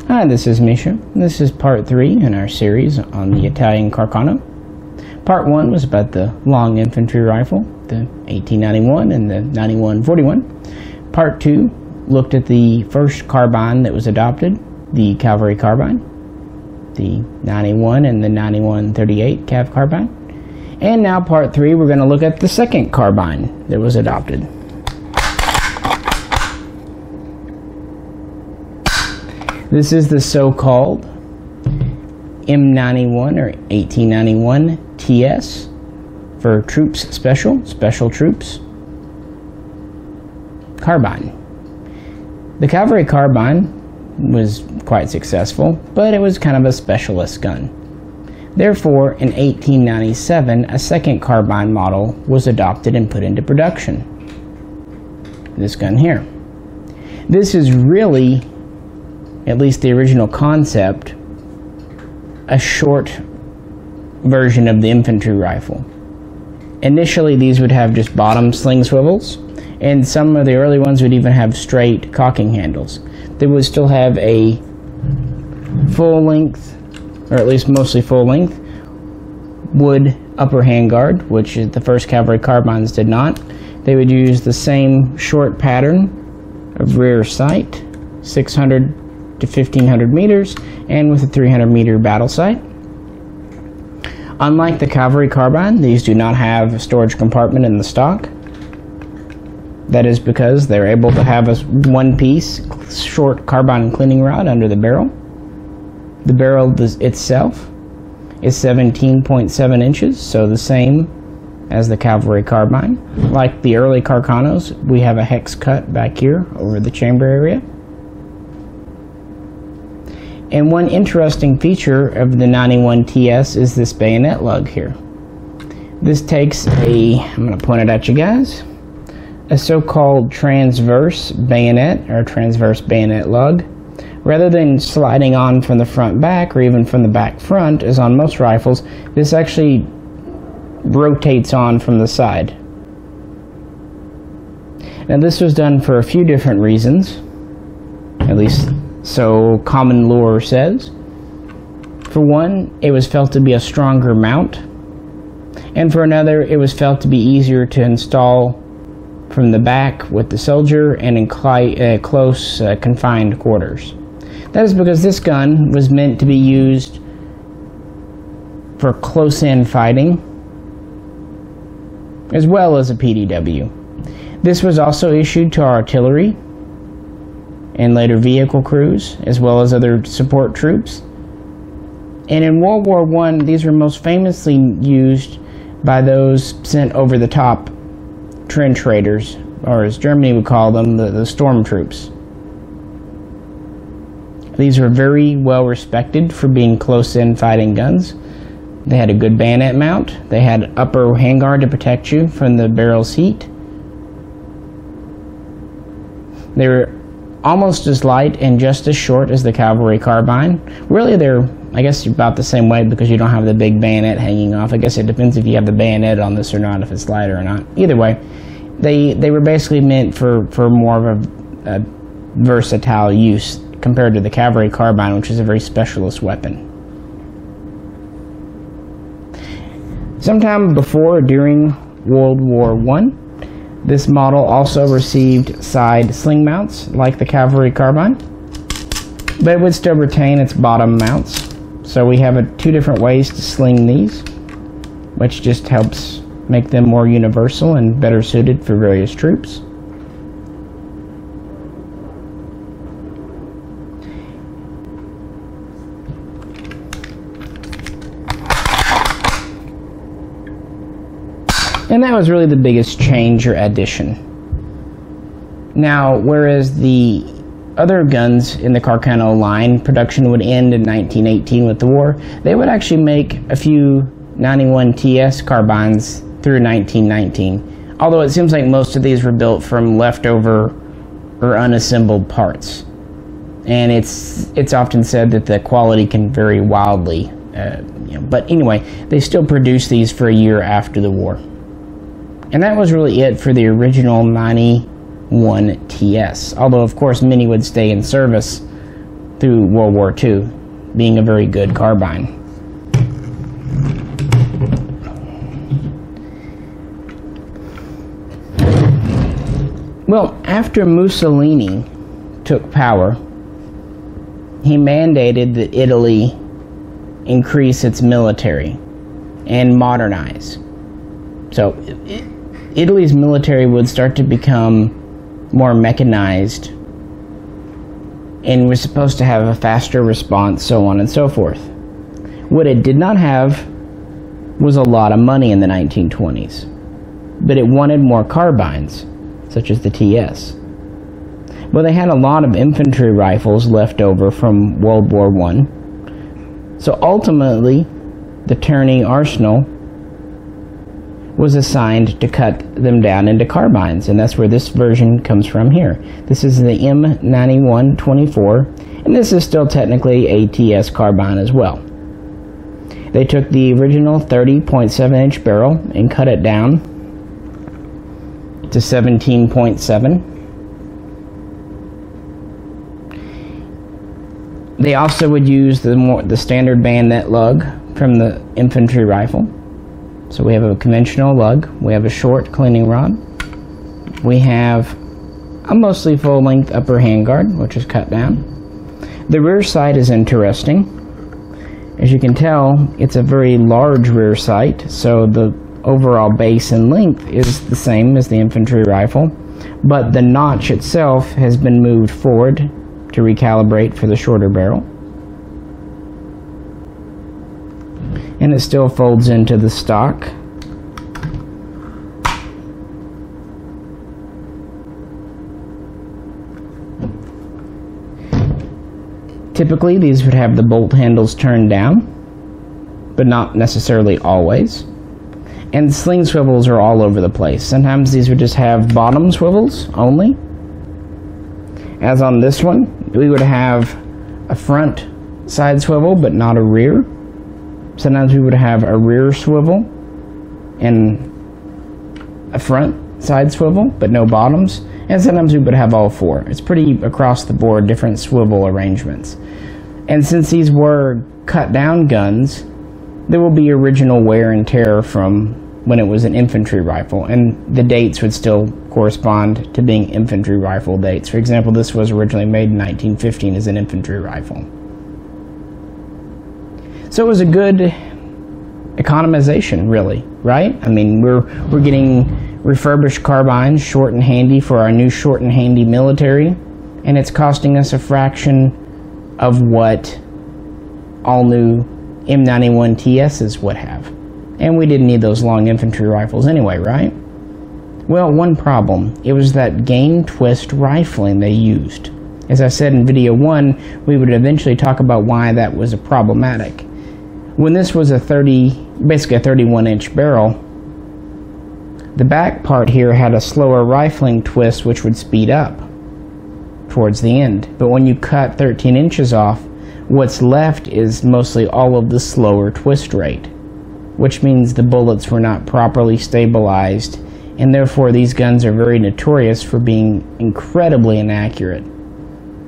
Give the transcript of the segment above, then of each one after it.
Hi, this is Misha. This is part 3 in our series on the Italian Carcano. Part 1 was about the long infantry rifle, the 1891 and the 9141. Part 2 looked at the first carbine that was adopted, the Cavalry Carbine, the 91 and the 9138 Cav Carbine. And now part 3, we're going to look at the second carbine that was adopted. This is the so-called M91 or 1891TS for Troops Special Troops Carbine. The Cavalry Carbine was quite successful, but it was kind of a specialist gun. Therefore, in 1897, a second carbine model was adopted and put into production. This gun here. This is really, at least the original concept, a short version of the infantry rifle. Initially, these would have just bottom sling swivels, and some of the early ones would even have straight cocking handles. They would still have a full length, or at least mostly full length, wood upper handguard, which the first Cavalry Carbines did not. They would use the same short pattern of rear sight, 600 to 1500 meters, and with a 300 meter battle sight. Unlike the Cavalry Carbine, these do not have a storage compartment in the stock. That is because they're able to have a one-piece short carbine cleaning rod under the barrel. The barrel itself is 17.7 inches, so the same as the Cavalry Carbine. Like the early Carcanos, we have a hex cut back here over the chamber area. And one interesting feature of the 91TS is this bayonet lug here. This takes a, I'm going to point it at you guys, a so-called transverse bayonet or transverse bayonet lug. Rather than sliding on from the front back or even from the back front, as on most rifles, this actually rotates on from the side. Now this was done for a few different reasons, at least so common lore says. For one, it was felt to be a stronger mount, and for another, it was felt to be easier to install from the back with the soldier and in close confined quarters. That is because this gun was meant to be used for close-in fighting as well as a PDW. This was also issued to artillery and later vehicle crews, as well as other support troops. And in World War I, these were most famously used by those sent over the top trench raiders, or as Germany would call them, the storm troops. These were very well respected for being close-in fighting guns. They had a good bayonet mount. They had upper handguard to protect you from the barrel's heat. They were almost as light and just as short as the Cavalry Carbine. Really, they're, I guess, about the same way because you don't have the big bayonet hanging off. I guess it depends if you have the bayonet on this or not, if it's lighter or not. Either way, they were basically meant for more of a versatile use compared to the Cavalry Carbine, which is a very specialist weapon. Sometime before or during World War I, this model also received side sling mounts like the Cavalry Carbine, but it would still retain its bottom mounts. So we have two different ways to sling these, which just helps make them more universal and better suited for various troops. And that was really the biggest change or addition. Now, whereas the other guns in the Carcano line, production would end in 1918 with the war, they would actually make a few 91TS carbines through 1919. Although it seems like most of these were built from leftover or unassembled parts. And it's often said that the quality can vary wildly. But anyway, they still produced these for a year after the war. And that was really it for the original 91TS. Although, of course, many would stay in service through World War II, being a very good carbine. Well, after Mussolini took power, he mandated that Italy increase its military and modernize. So Italy's military would start to become more mechanized and was supposed to have a faster response, so on and so forth. What it did not have was a lot of money in the 1920s, but it wanted more carbines, such as the TS. Well, they had a lot of infantry rifles left over from World War I. So ultimately, the tourney arsenal was assigned to cut them down into carbines, and that's where this version comes from here. This is the M91-24, and this is still technically a TS carbine as well. They took the original 30.7-inch barrel and cut it down to 17.7. They also would use the standard bayonet lug from the infantry rifle. So we have a conventional lug, we have a short cleaning rod, we have a mostly full-length upper handguard, which is cut down. The rear sight is interesting. As you can tell, it's a very large rear sight, so the overall base and length is the same as the infantry rifle, but the notch itself has been moved forward to recalibrate for the shorter barrel. And it still folds into the stock. Typically, these would have the bolt handles turned down, but not necessarily always. And sling swivels are all over the place. Sometimes these would just have bottom swivels only. As on this one, we would have a front side swivel, but not a rear. Sometimes we would have a rear swivel and a front side swivel, but no bottoms. And sometimes we would have all four. It's pretty across the board, different swivel arrangements. And since these were cut down guns, there will be original wear and tear from when it was an infantry rifle, and the dates would still correspond to being infantry rifle dates. For example, this was originally made in 1915 as an infantry rifle. So it was a good economization, really, right? I mean, we're getting refurbished carbines, short and handy, for our new short and handy military, and it's costing us a fraction of what all new M91TSs would have. And we didn't need those long infantry rifles anyway, right? Well, one problem, it was that gain twist rifling they used. As I said in video 1, we would eventually talk about why that was problematic. When this was basically a 31-inch barrel, the back part here had a slower rifling twist which would speed up towards the end. But when you cut 13 inches off, what's left is mostly all of the slower twist rate, which means the bullets were not properly stabilized, and therefore these guns are very notorious for being incredibly inaccurate.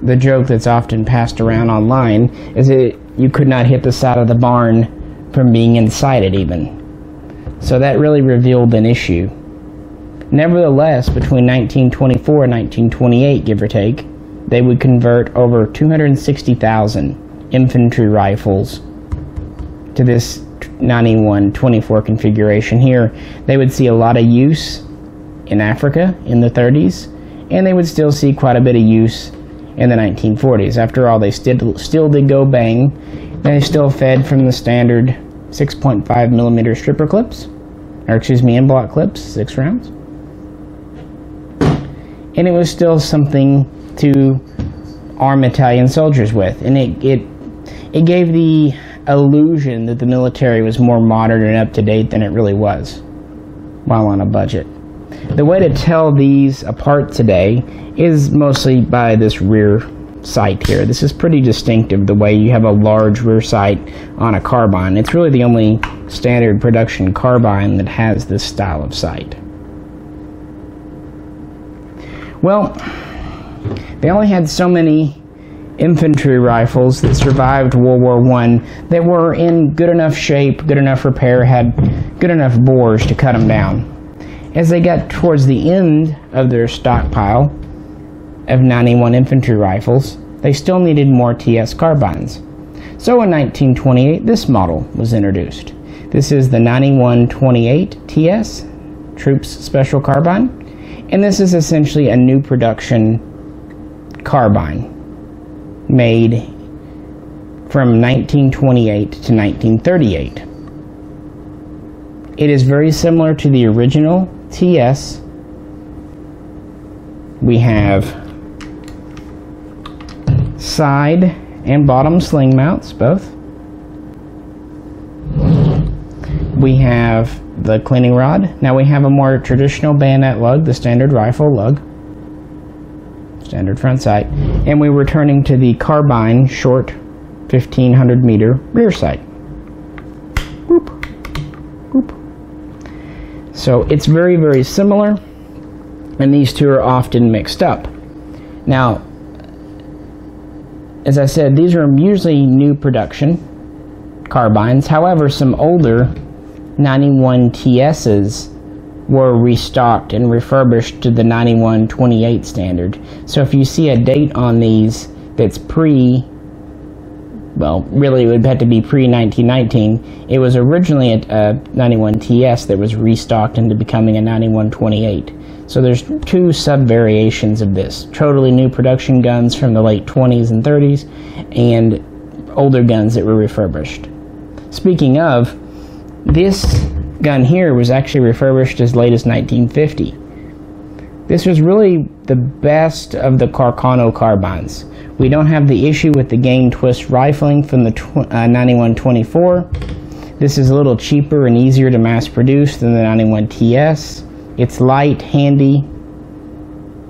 The joke that's often passed around online is that you could not hit the side of the barn from being inside it even. So that really revealed an issue. Nevertheless, between 1924 and 1928, give or take, they would convert over 260,000 infantry rifles to this 91-24 configuration here. They would see a lot of use in Africa in the 30s, and they would still see quite a bit of use in the 1940s. After all, they still did go bang. They still fed from the standard 6.5mm stripper clips, or excuse me, in-block clips, 6 rounds. And it was still something to arm Italian soldiers with, and it gave the illusion that the military was more modern and up-to-date than it really was, while on a budget. The way to tell these apart today is mostly by this rear sight here. This is pretty distinctive, the way you have a large rear sight on a carbine. It's really the only standard production carbine that has this style of sight. Well, they only had so many infantry rifles that survived World War I that were in good enough shape, good enough repair, had good enough bores to cut them down. As they got towards the end of their stockpile of 91 infantry rifles, they still needed more TS carbines. So in 1928, this model was introduced. This is the 91TS, Troops Special Carbine, and this is essentially a new production carbine made from 1928 to 1938. It is very similar to the original TS. We have side and bottom sling mounts, both. We have the cleaning rod. Now we have a more traditional bayonet lug, the standard rifle lug, standard front sight, and we were turning to the carbine short 1500 meter rear sight. Whoop, whoop. So it's very, very similar, and these two are often mixed up. Now, as I said, these are usually new production carbines. However, some older 91TSs were restocked and refurbished to the 9128 standard. So if you see a date on these that's well, really it would have to be pre-1919, it was originally a 91TS that was restocked into becoming a 9128. So there's two sub-variations of this. Totally new production guns from the late 20s and 30s, and older guns that were refurbished. Speaking of, this gun here was actually refurbished as late as 1950. This was really the best of the Carcano carbines. We don't have the issue with the gain twist rifling from the 9124. This is a little cheaper and easier to mass produce than the 91TS. It's light, handy.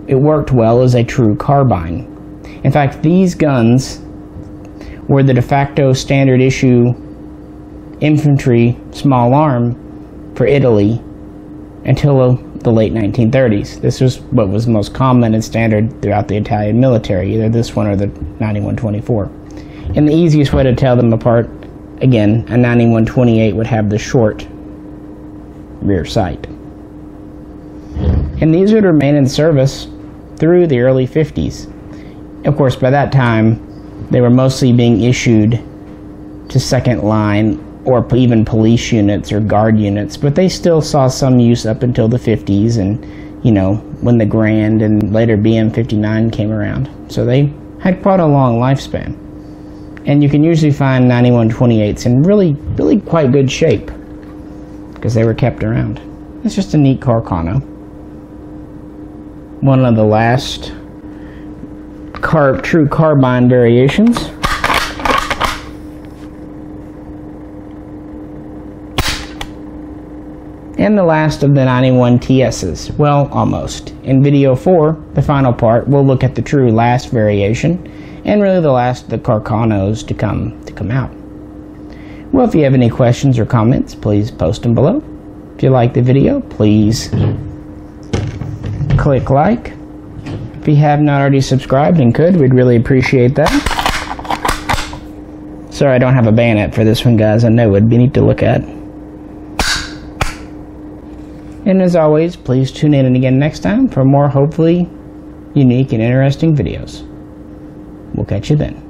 It worked well as a true carbine. In fact, these guns were the de facto standard issue infantry small arm for Italy until the late 1930s. This was what was most common and standard throughout the Italian military, either this one or the 9124. And the easiest way to tell them apart, again, a 9128 would have the short rear sight. And these would remain in service through the early 50s. Of course, by that time, they were mostly being issued to second line or even police units or guard units, but they still saw some use up until the 50s and, you know, when the Grand and later BM59 came around. So they had quite a long lifespan. And you can usually find 9128s in really quite good shape because they were kept around. It's just a neat Carcano. One of the last true carbine variations. And the last of the 91TSs. Well, almost. In video 4, the final part, we'll look at the true last variation, and really the last of the Carcanos to come out. Well, if you have any questions or comments, please post them below. If you like the video, please click like. If you have not already subscribed and could, we'd really appreciate that. Sorry I don't have a bayonet for this one, guys. I know it'd be neat to look at. And as always, please tune in again next time for more hopefully unique and interesting videos. We'll catch you then.